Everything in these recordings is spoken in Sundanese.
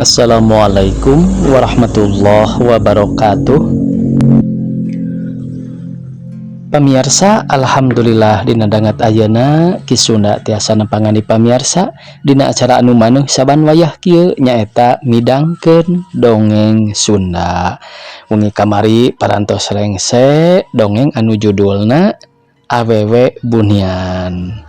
Assalamualaikum warahmatullahi wabarakatuh. Pamirsa, alhamdulillah dina dangat ayeuna Kisunda tiasa nepangani pamirsa dina acara anu maneuh saban wayah kieu nyaeta midangkeun dongeng Sunda. Wengi kamari parantos rengse dongeng anu judulna Awewe Bunian.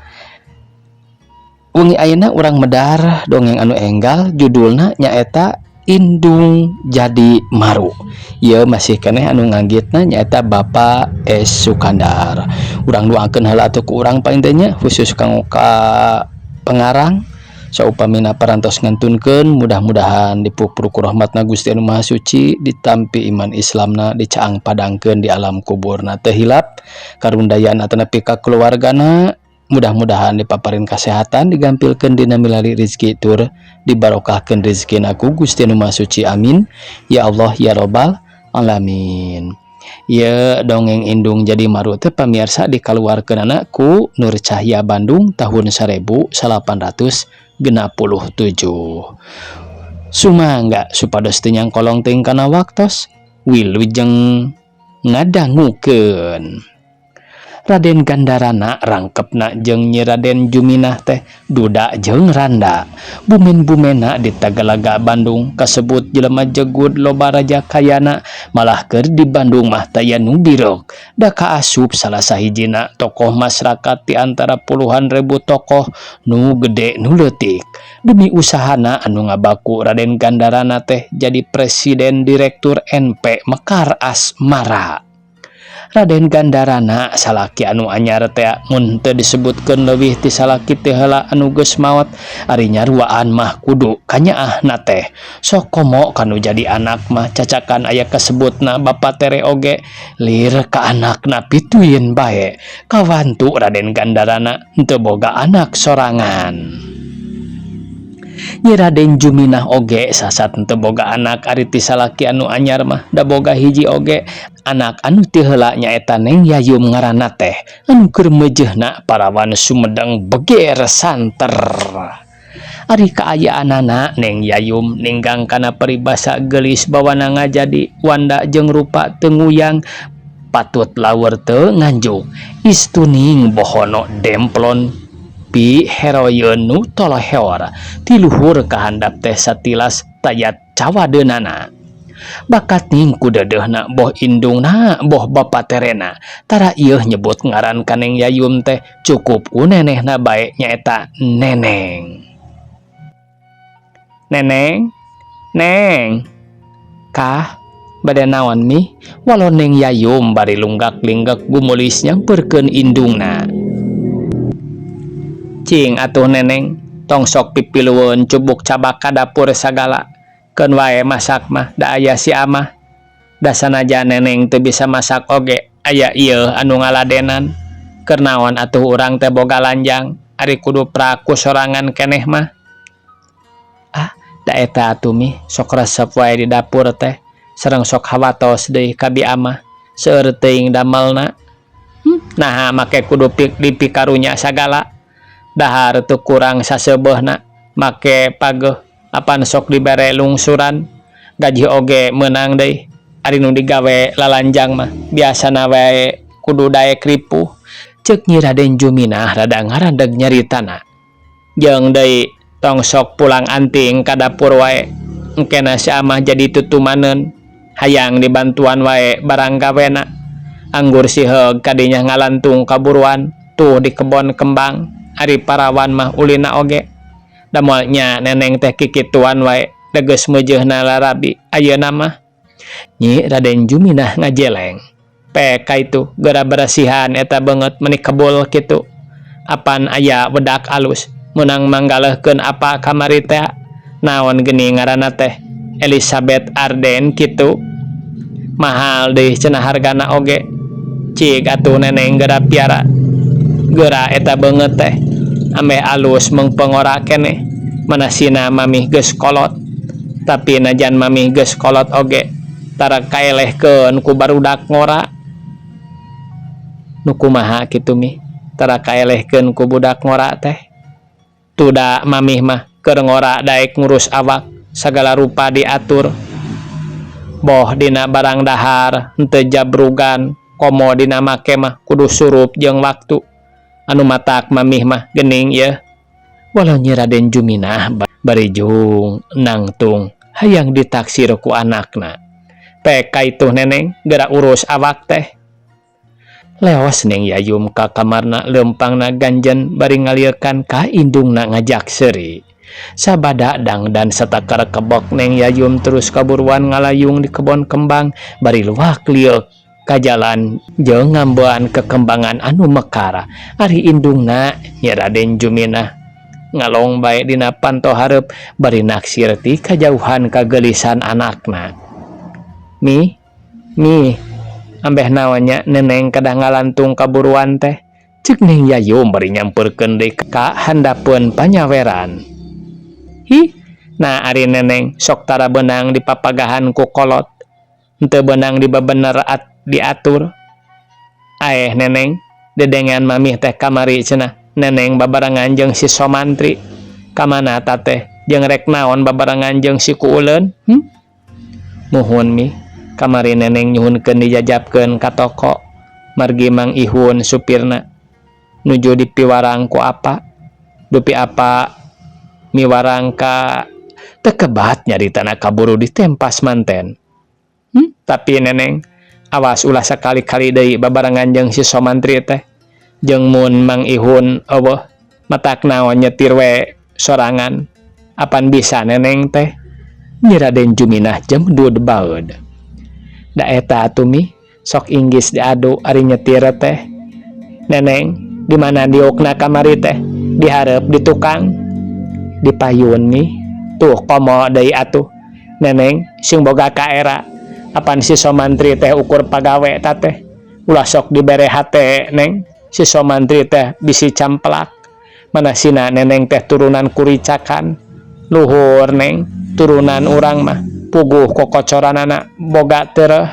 Wengi ayeuna urang medar dongeng anu enggal judulna nyaeta Indung Jadi Maru. Ieu masih keneh anu nganggitna nyaeta Bapak S. Sukandar. Urang doakeun heula atuh ku urang paintenya khusus kanggo ka pengarang saupamina parantos ngantunkeun mudah-mudahan dipupruh ku rahmatna Gusti Anu Maha Suci, ditampi iman Islamna, dicaang padangkeun di alam kuburna teu hilap, karundayaan nepi ka keluargana. Mudah-mudahan dipaparin kesehatan, digampilkeun dina milari rezeki tur dibarokahkeun rezekina ku Gusti Anu Maha Suci, amin ya Allah ya Rabbal alamin. Ieu dongeng Indung Jadi Maru teh pamirsa dikaluarkeunana ku Nur Cahya Bandung tahun 1867. Sumangga supados teu nyangkolong teuing kana waktos wilujeng ngadangukeun. Raden Gandarana rangkepna jeung Nyi Raden Juminah teh duda jeung randa. Bumen-bumena di Tagalaga Bandung kasebut jelema jegut loba raja kayana, malah keur di Bandung mah taya nu birok. Da kaasup salah sahijina tokoh masyarakat di antara puluhan ribu tokoh nu gede nu leutik. Demi usahana anu ngabaku Raden Gandarana teh jadi presiden direktur NP Mekar Asmara. Raden Gandarana salaki anu anyar teh mun teu disebutkeun leuwih ti salaki teh heula anu geus maot, ari nyaruaan mah kudu kanyaahna teh. Sok komo kanu jadi anak mah cacakan aya kasebutna bapa tere oge, lir ka anakna pituin bae. Kawantu Raden Gandarana henteu boga anak sorangan. Nyi Raden Juminah oge sasat henteu boga anak, ari ti salaki anu anyar mah da boga hiji oge anak anu ti heula nyaeta Neng Yayum ngaranna teh, anu keur meujeuhna parawan Sumedang beger santer. Ari kaayaanana Neng Yayum ninggang kana peribasa geulis bawana ngajadi wanda jeung rupa teu nguyang, patut lawer teu nganjuk. Istuning bohono demplon pi heroyeun nu toloheor ti luhur kahandap teh satilas tayat cawadeunana. Bakat ning ku deudeuhna boh indungna boh bapa terena, tara ieu nyebut ngaran ka Neng Yayum teh cukup ku nenehna bae nyaeta Neneng. Neneng, Neng, kah bade naon mi? Walau Neng Yayum bari lunggak-linggek gumulis nyamperkeun indungna. Cing atuh Neneng, tong sok pipilueun cubuk cabak ka dapur sagala. Keun wae masak mah da aya si amah. Da sanajan Neneng teu bisa masak oge, aya ieu anu ngaladenan. Keur naon atuh urang teh boga lanjang, ari kudu praku sorangan keneh mah. Ah, da eta atuh mi, sok resep wae di dapur teh. Sareng sok hawatos deui ka bi amah. Seueur teuing damelna. Nah, make kudu dipikarunya sagala. Dahar teu kurang saseubeuhna, make pageuh apan sok dibere lungsuran, gaji oge meunang deui. Ari nu digawe lalanjang mah biasana wae kudu daek ripuh. Ceuk Nyi Raden Juminah rada ngaradeg nyaritana. Jeung deui tong sok pulang anting ka dapur wae, engkena si amah jadi tutumaneun, hayang dibantuan wae barang gawena. Anggur si heug kadinya ngalantung kaburuan tuh di kebon kembang, ari parawan mah ulina oge. Da moal nya Neneng teh kikituan wae da geus meujeuhna larabi ayeuna mah. Nyi Raden Juminah ngajeleng, "Pe kaitu geura berasihan eta beungeut meuni kebul kitu. Apan aya wedak alus meunang manggaleuhkeun apa kamari teh? Naon geuning ngaranna teh? Elizabeth Arden kitu. Mahal deui cenah hargana oge. Cik atuh Neneng geura piara. Geura eta beungeut teh ameh alus mengpengora keneh, manasina mamih geus kolot. Tapi najan mamih geus kolot oge, tara kaelehkeun ku barudak ngora." Nu kumaha kitu mi, tara kaelehkeun ku budak ngora teh? Tuda mamih mah keur ngora daek ngurus awak, sagala rupa diatur boh dina barang dahar henteu jabrugan komo dina make mah kudu surup jeung waktu anu matak mamih mah geuning ye walau Nyi Raden Juminah bari jung nangtung hayang ditaksir ku anakna pek kaitu neneng geura urus awak teh leos Neng Yayum ka kamarna leumpangna ganjen bari ngaliekan ka indungna ngajak seuri sabada dangdan satakar kebok Neng Yayum terus kaburuan ngalayung di kebon kembang bari luak liuk ka jalan jeung ngamboan kekembangan anu mekar ari indungna Nyi Raden Juminah ngalong bae dina panto hareup bari naksir ti kajauhan kagelisan anakna mi ambeh naonnya neneng kada ngalantung kaburuan teh ceuk Neng Yayum bari nyamperkeun deui ka handapeun panyaweran nah ari neneng sok tara beunang dipapagahan ku kolot henteu beunang dibabener diatur aeh neneng dedengan mamih teh kamari cenah neneng babarengan jeung si Somantri kamana teh jeung rek naon babarengan jeung si Kuuleun muhun mi kamari neneng nyuhunkeun dijajabkeun ka toko margi Mang Ihun supirna nuju dipiwarang ku apa dupi apa miwarang ka tekebat nyaritana kaburu ditempas manten tapi neneng awas ulah sakali-kali deui babarengan jeung si Somantri teh jeung mun Mang Ihun eueuh matak naon nyetir we sorangan apan bisa neneng teh Nyi Raden Juminah jemdud baeud da eta atuh mi sok inggis diadu ari nyetir teh neneng di mana diukna kamari teh dihareup di tukang dipayun mi tuh komo deui atuh neneng sing boga kaera apan si Somantri teh ukur pagawe teh ulah sok dibere hate neng si Somantri teh bisi camplak manasina neneng teh turunan kuricakan luhur neng turunan urang mah puguh kokocoranana boga tereh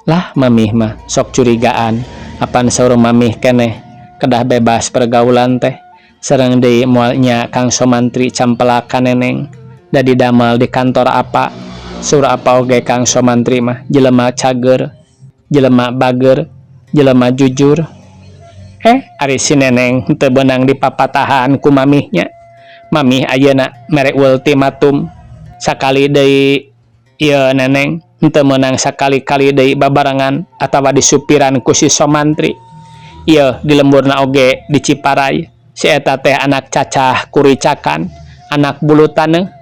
lah mamih mah sok curigaan apan saur mamih keneh kedah bebas pergaulan teh sareng deui moal nya Kang Somantri camplakan neneng da didamel di kantor apa sur apa oge Kang Somantri mah jelema cager jelema bager jelema jujur ari si neneng henteu beunang dipapatahan ku mamihnya mamih ayeuna mere ultimatum sakali deui ieu neneng henteu meunang sakali-kali deui babarengan atawa disupiran ku si Somantri ieu di lemburna oge di Ciparai si eta teh anak cacah kuricakan anak bulu taneuh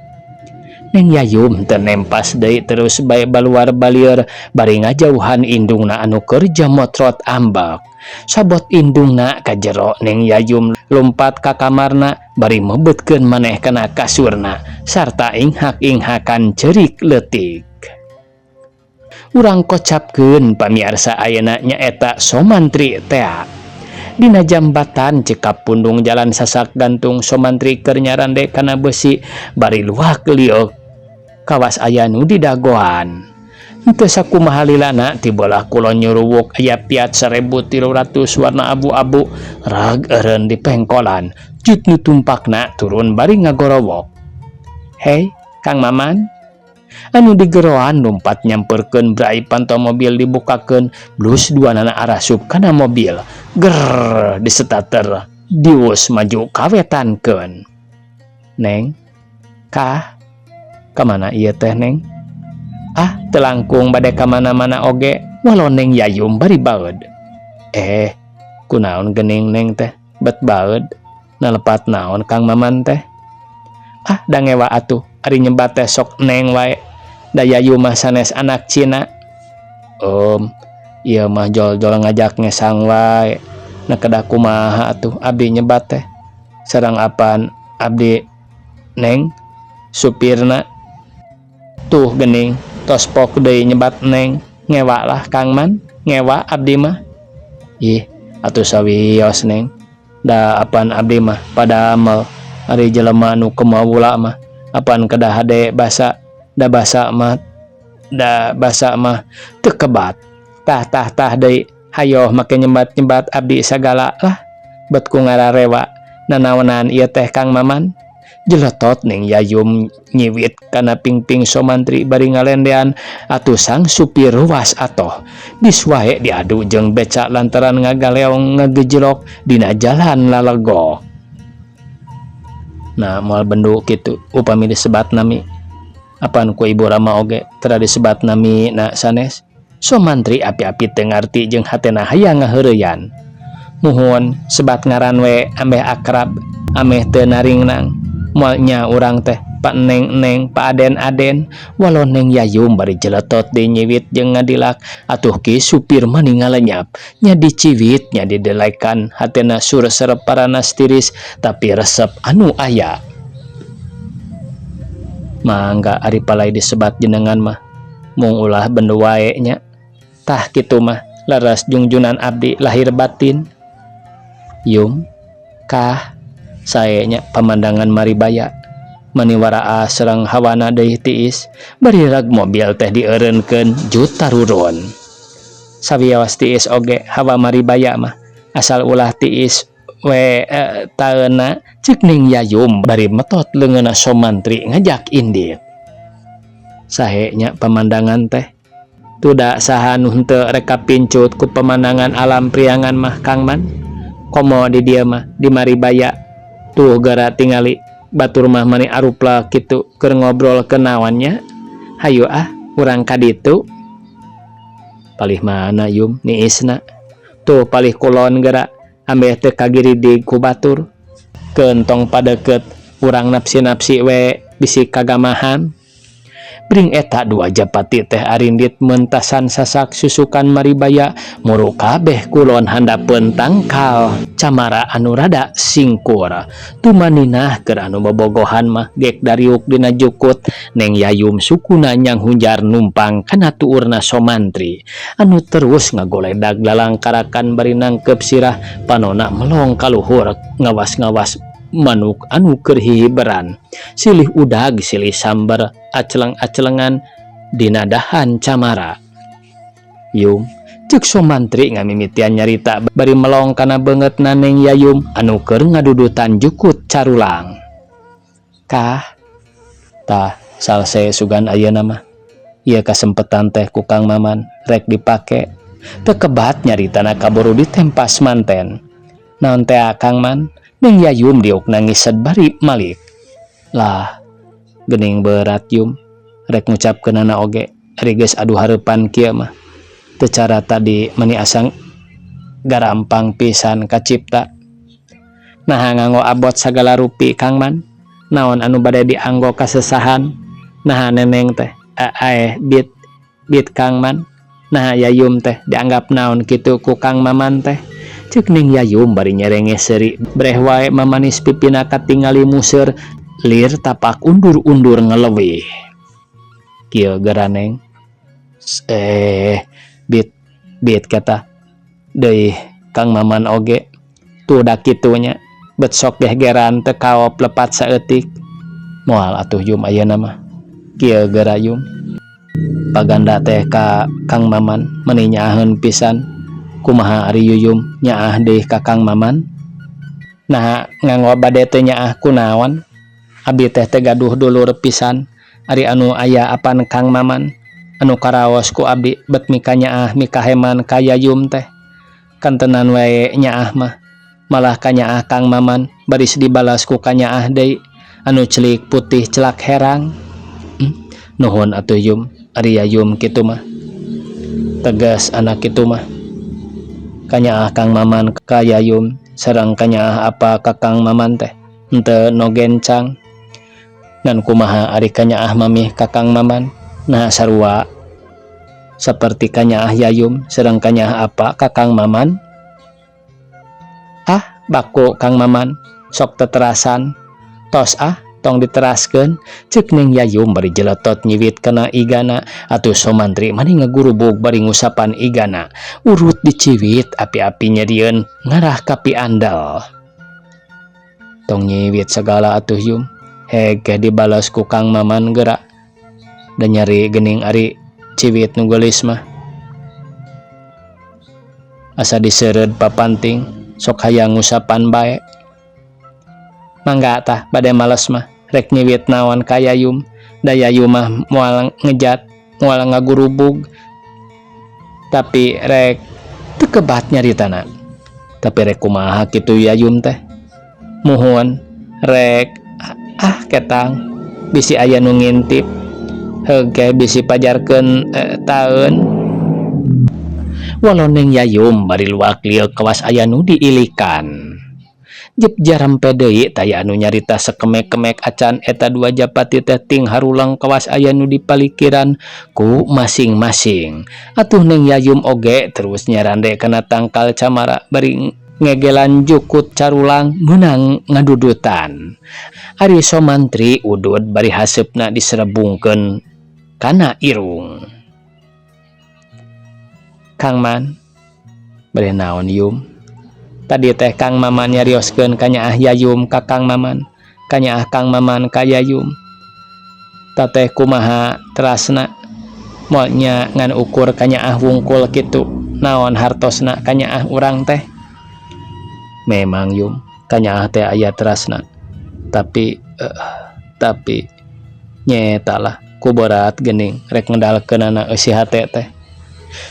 Neng Yayum teu nempas deui terus bae baluar balieur bari ngajauhan indungna anu keur jamotrot ambak sabot indungna ka jero Neng Yayum lumpat ka kamarna bari mebetkeun maneh kana kasurna sarta inghak-inghakan cerik leutik urang kocapkeun pamiarsa ayeuna nyaeta Somantri teh dina jambatan cekap pundung jalan sasak gantung Somantri keur nyarande kana besi bari luak liuk kawas aya nu didagoan henteu sakumaha lilana tibolah kulon nyuruwuk aya piat 1300 warna abu-abu rag eureun di pengkolan jut nu tumpakna turun bari ngagorowok hei Kang Maman anu digeroan lumpat nyamperkeun brai panto mobil dibukakeun blus duanana arasup kana mobil ger di starter dius maju kawetankeun Neng kamana ieu teh Neng teu langkung bade ka mana-mana oge walau Neng Yayum bari baeud kunaon geuning Neng teh bet baeud nalepat naon Kang Maman teh da ngewa atuh ari nyebat teh sok Neng wae da Yayum mah sanes anak Cina ieu mah jol-jol ngajak ngesang wae na kedah kumaha atuh abdi nyebat teh sareng apan abdi Neng supirna tuh geuning tos pok deui nyebat Neng ngewa lah Kang Man ngewa abdi mah atuh sawios Neng da apan abdi mah padamel ari jelema nu kemawula mah apan kedah hade basa da basa mah teu kebat tah deui hayo make nyebat abdi sagala lah bet ku ngararewa nanaonan ieu teh Kang Maman Jeletot ning Yayum nyiwit kana pingping somantri bari ngalendean atuh sang supir ruas atoh geus wae diadu jeung beca lantaran ngagaleong ngagejlok dina jalan lalego. Nah moal bendu kitu upami disebat nami apaan ku Ibu Rama oge tara disebat nami na sanes somantri api-api teu ngarti jeung hatena hayang ngaheureuyan. Muhun sebat ngaran we ambeh akrab ameh teu naringnang moal nya urang teh Pak Neng Pak Aden walau Neng Yayum bari jeletot di nyiwit jeung ngadilak atuh ki supir mani ngalenyap nya diciwit nya didelekan hatena suresep paranas tiris tapi resep anu aya. Mangga ari palai disebat jenengan mah mung ulah bendu wae nya tah kitu mah laras jungjunan abdi lahir batin. Yum kah saenya pemandangan Maribaya maniwaraa serang hawana deui tiis bari rag mobil teh dieureunkeun juta rurun. Sawiyawas tiis oge hawa Maribaya mah asal ulah tiis we taeuna ceuk Ning Yayum bari metot leungeunna somantri ngajak indit. Sahe nya pemandangan teh tuda saha nu henteu rek kapincut ku pemandangan alam priangan mah Kang Man. Komo di dia mah di Maribaya tuh gara tingali batur mah mani arupla kitu keur ngobrol kenawannya. Hayu urang ka ditu. Palih mana Yum niisna tuh palih kulon gara ambeh teu kagiridig ku batur keentong padeukeut urang napsi-napsi we bisi kagamahan. Bring eta dua japati teh arindit mentasan sasak susukan Maribaya muru kabeh kulon handapeun tangkal camara anu rada singkur tumaninah keur anu bobogohan mah gek dariuk dina jukut Neng Yayum sukuna nyang hunjar numpang kana tuurna somantri anu terus ngagoledag lalangkarakan bari nangkep sirah panona melong kaluhur ngawas-ngawas manuk anu keur hihiberan silih udag silih sambar aceleng-acelengan dina dahan camara. Yum ceuk somantri ngamimitian nyarita bari melong kana beungeutna Neng Yayum anu keur ngadudutan jukut carulang. Kah tah salse sugan ayeuna mah ieu kasempetan teh ku Kang Maman rek dipake teu kebat nyaritana kaburu ditempas manten. Naon teh Kang Man? Neng Yayum diuk nangis sedbari malik. Lah geuning berat Yum rek ngucapkeunana oge ari geus adu hareupan kieu mah teu cara tadi meni asang garampang pisan kacipta. Nah nganggo abot sagala rupi Kang Man naon anu bade dianggo kasesahan. Nah neneng teh bit Kang Man. Nah Yayum teh dianggap naon kitu ku Kang Maman teh. Ceuk Ning Yayum bari nyerenge seuri breh wae mamanis pipina katingali museur lir tapak undur-undur ngelewih. Kieu geraneng bit kata deui Kang Maman oge tuh da kitunya bet sok gehgeran teu kaop lepat saeutik moal atuh Yum ayeuna mah kieu geura Yum paganda teh ka Kang Maman meuni nyaaheun pisan kumaha ari Yuyum nyaah deui ka Kang Maman. Nah nganggo bade teh nyaah kunaon abi teh gaduh dulur pisan ari anu aya apan Kang Maman anu karaos ku abdi bet mika nyaah mika heman ka Yayum teh kantenan wae nyaah mah malah ka nyaah Kang Maman baris dibalas ku ka nyaah deui anu celik putih celak herang. Nuhun atuh Yum ari Yayum kitu mah tegas anak kitu mah kanyaah Kang Maman ka Yayum sareng kanyaah apa ka Kang Maman teh henteu no gencang ngan kumaha ari kanyaah mamih ka Kang Maman. Nah sarua saperti kanyaah Yayum sareng kanyaah apa ka Kang Maman. Baku Kang Maman sok teterasan tos tong diteraskeun ceuk Neng Yayum bari jeletot nyiwit kana igana atuh somantri mani ngagurubug bari ngusapan igana urut diciwit api-api nyerieun ngarah ka piandal. Tong nyiwit sagala atuh Yum hege dibalas ku Kang Maman geura da nyari geuning ari ciwit nu geulis mah asa diseureud papanting sok hayang ngusapan bae. Mangga tah bade males mah rek nyiwit naon ka Yayum, da Yayum mah moal ngejat, moal ngagurubug, tapi rek teu kebat nyaritana. Tapi rek kumaha kitu Yayum teh, muhun rek ketang bisi aya nu ngintip, heuge bisi pajarkeun taeun. Walau Neng Yayum bari luak lieu kawas aya nu diilikan. Jep jarampe deui taya anu nyarita sakemek-kemek acan eta dua japati teh ting harulang kawas aya nu dipalikiran ku masing-masing. Atuh Neng Yayum oge terus nyarande kana tangkal camara bari ngegelan jukut carulang meunang ngadudutan. Ari Somantri udud bari haseupna diserebungkeun kana irung. Kang Man, bari naon Yum? Tadi teh Kang Maman nyarioskeun ka Nyaah Yayum ka Kang Maman, ka Nyaah Kang Maman ka Yayum. Tateh kumaha terasna moal nya ngan ukur ka Nyaah wungkul kitu, naon hartosna ka Nyaah urang teh? Memang Yum, ka Nyaah teh aya terasna. Tapi nyeta lah ku berat geuning rek ngandalkeunana eusi hate teh.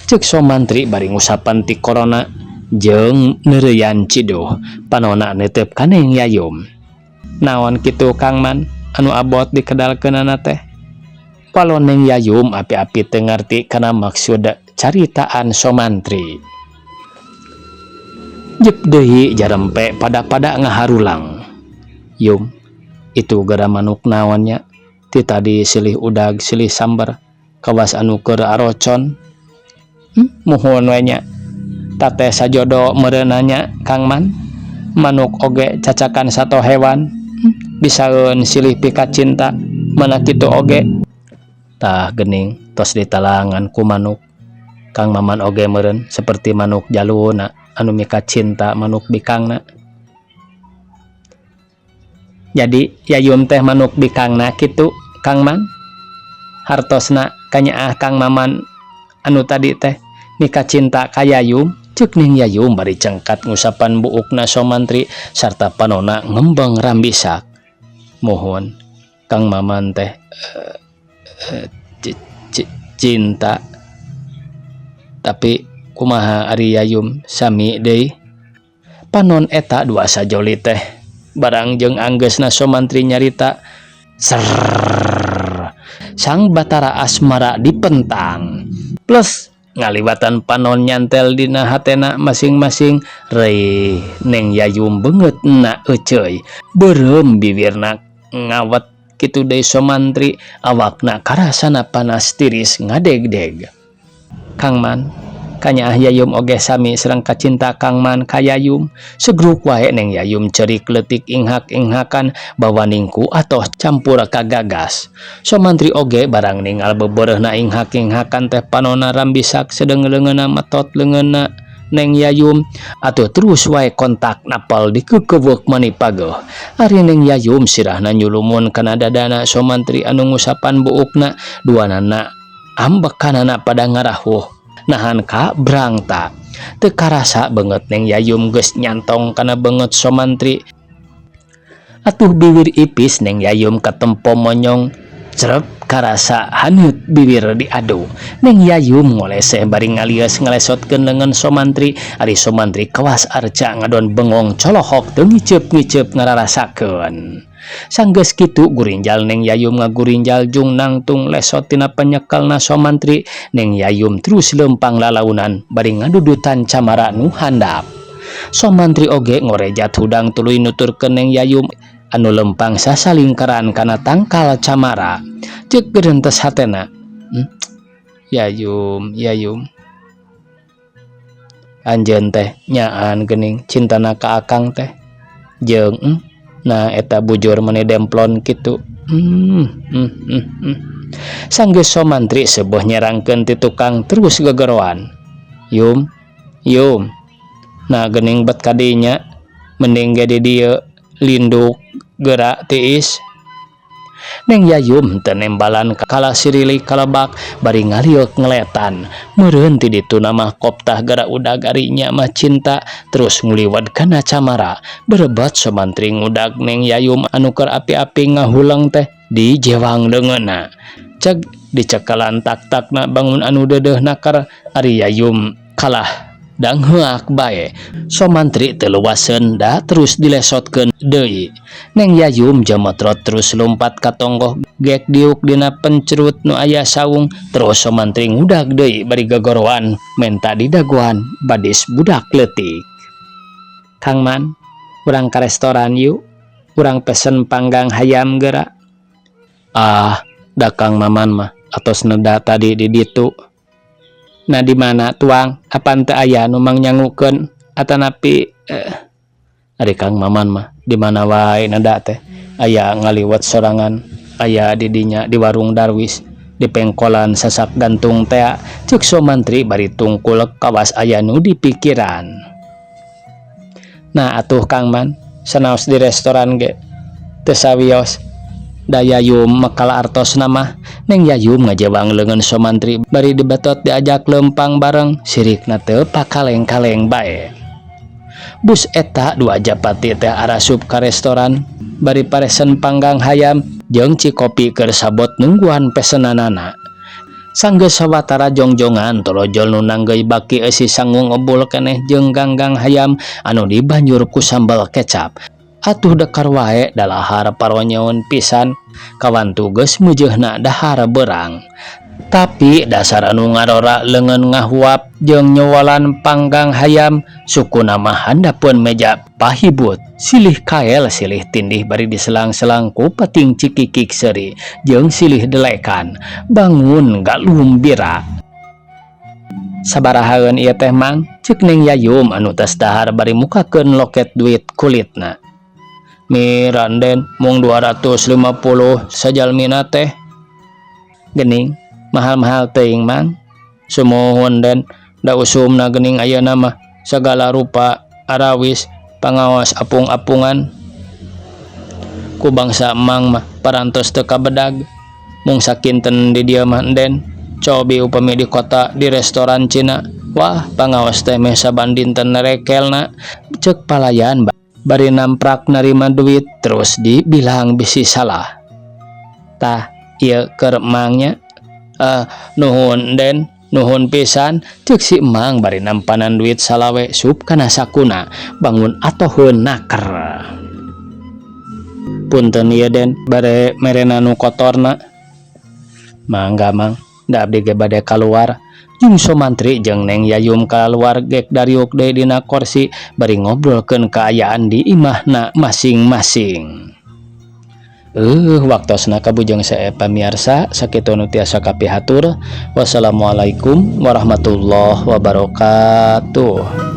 Ceuk Somantri bari ngusapan ti korona jeung neureuyan ciduh panonna neuteup ka Neng Yayum. Naon kitu Kang Man anu abot dikedalkeunana teh? Walau Neng Yayum api-api teu ngarti kana maksud caritaan Somantri. Jep deui jarempe pada ngaharulang. Yum, itu gara manuk naonnya? Ti tadi silih udag silih sambar kawas anu keur arocon. Muhun we nya. Tate sajodo meureunanya Kang Man. Manuk oge cacakan sato hewan. Bisaeun silih pika cinta mana kitu oge. Tah geuning tos ditalangan ku manuk. Kang Maman oge meureun seperti manuk jaluna anu mika cinta manuk bikangna. Jadi Yayum teh manuk bikangna kitu Kang Man. Hartosna ka Nyaah Kang Maman anu tadi teh mika cinta ka Yayum. Ceuk Neng Yayum bari cengkat ngusapan buukna Somantri sarta panonna ngembang rambisak. Mohon Kang Maman teh cinta. Tapi kumaha ari Yayum sami deui? Panon eta dua sajoli teh barang jeung anggeusna Somantri nyarita sang Batara Asmara dipentang plus ngaliwatan panon nyantel dina hatena masing-masing. Rei Neng Yayum beungeut na euceuy beureum bibirna ngawet kitu deui Somantri, awakna karasana panas tiris ngadeg-deg. Kang Man, ka Nyaah Yayum oge sami sareng kacinta Kang Man ka Yayum. Segruk wae Neng Yayum ceurik leutik inghak-inghakan bawaningku atoh campur ka gagas. Somantri oge barang ningal bebeureuhna inghak-inghakan teh panonna rambisak sedeng-leungeunna metot leungeunna Neng Yayum, atuh terus wae kontak napal dikeukeweuk manipageuh. Ari Neng Yayum sirahna nyulumun kana dadana Somantri anu ngusapan buukna, duanana ambekanana pada ngarahuh nahan ka brangta. Teu karasa beungeut Neng Yayum geus nyantong kana beungeut Somantri. Atuh bibir ipis Neng Yayum katempo monyong cerep karasa haneut bibir diadu. Neng Yayum ngoleseh bari ngalias ngalesotkeun leungeun Somantri. Ari Somantri kawas arca ngadon bengong colohok teu ngiceup-ngiceup ngararasakeun. Sanggeus kitu gurinjal Neng Yayum ngagurinjal jung nangtung lesot tina penyekelna Somantri. Neng Yayum terus leumpang lalaunan bari ngadudutan camara nu handap. Somantri oge ngorejat hudang tuluy nuturkeun Neng Yayum anu lempang sasalingkaran kana tangkal camara. Ceuk geurentes hatena, Yayum anjeun teh nyaan geuning cintana ka akang teh jeung nah eta bujur meuni demplon kitu. Sanggeus Somantri seueuh nyerangkeun ti tukang terus gegeroan, Yum nah geuning bet kadinya mending ge di dieu linduk geura tiis. Neng Yayum teu nembalan kala sirili kalebak bari ngaliuk ngeletan meureun ti ditu nama koptah gara udag arinya mah cinta terus nguliwat kana camara berebat somantri ngudag Neng Yayum anu keur api-api ngahulang teh di jewang leungeunna ceg dicekalan tak-takna bangun anu deudeuh nakar ari Yayum kalah dang heuak bae somantri teu luaseun da terus dilesotkeun deui Neng Yayum jamotrot terus lompat ka tonggoh gek diuk dina pencerut nu aya saung terus somantri ngudag deui bari gagoroan menta di daguan badis budak leutik. Kang Man, urang ka restoran yuk, urang pesen panggang hayam geura. Ah, da Kang Maman mah atos neda tadi di ditu. Nah di mana tuang apan teu aya nu mang nyangukeun atanapi ari Kang Maman mah di mana wae nada teh aya ngaliwat sorangan aya di dinya di warung Darwis di pengkolan sasak gantung teh ceuk somantri bari tungkul kawas aya nu di pikiran. Nah atuh Kang Man sanaos di restoran ge teu sawios da Yayum mekal artos nama Neng Yayum ngajawang leungeun somantri bari dibetot diajak lempang bareng sirikna teu pakaleng-kaleng bae. Bus eta dua japati teh arasup ka restoran bari paresen panggang hayam jeung cikopi keur sabot nungguan pesenanana. Sanggeus sawatara jongjongan torojol nu nanggeui baki eusi sanggung ebul keneh jeung ganggang hayam anu dibanjur ku sambal kecap. Atuh dekar wae dalahar paronyeun pisan kawantu geus meujeunna dahar beurang. Tapi dasar anu ngarora leungeun ngahuap jeung nyowalan panggang hayam sukuna mah handapeun meja pahibut silih kael silih tindih bari diselang-selang ku peting cikikik seuri jeung silih delekan bangun galum bira. Sabarahaeun ieu teh Mang ceuk Neng Yayum anu tos dahar bari mukakeun loket duit kulitna. Miranden mung 250 sajalmina teh. Geuning mahal-mahal teuing Mang. Sumuhun den da usumna geuning ayeuna mah sagala rupa arawis pangaos apung-apungan. Ku bangsa Mang mah parantos teu kabedag. Mung sakinten di dieu mah den cobi upami di kota di restoran Cina. Wah pangaos teh meh sabandinten rekelna ceuk palayan bari namprak narima duit terus dibilang bisi salah. Tah ieu keur Mangnya. Nuhun den, nuhun pisan ceuk si Mang bari nampanan duit salawe sup kana sakuna bangun atoheun naker. Punten ieu den bare merena nu kotorna. Mangga Mang, da abdi ge bade kaluar. Jung somantri jeung Neng Yayum kaluar gek dariuk deui dina kursi bari ngobrolkeun kaayaan di imahna masing-masing. Waktosna kabujeng sae pamirsa sakitu nu tiasa kapihatur. Wassalamualaikum warahmatullahi wabarakatuh.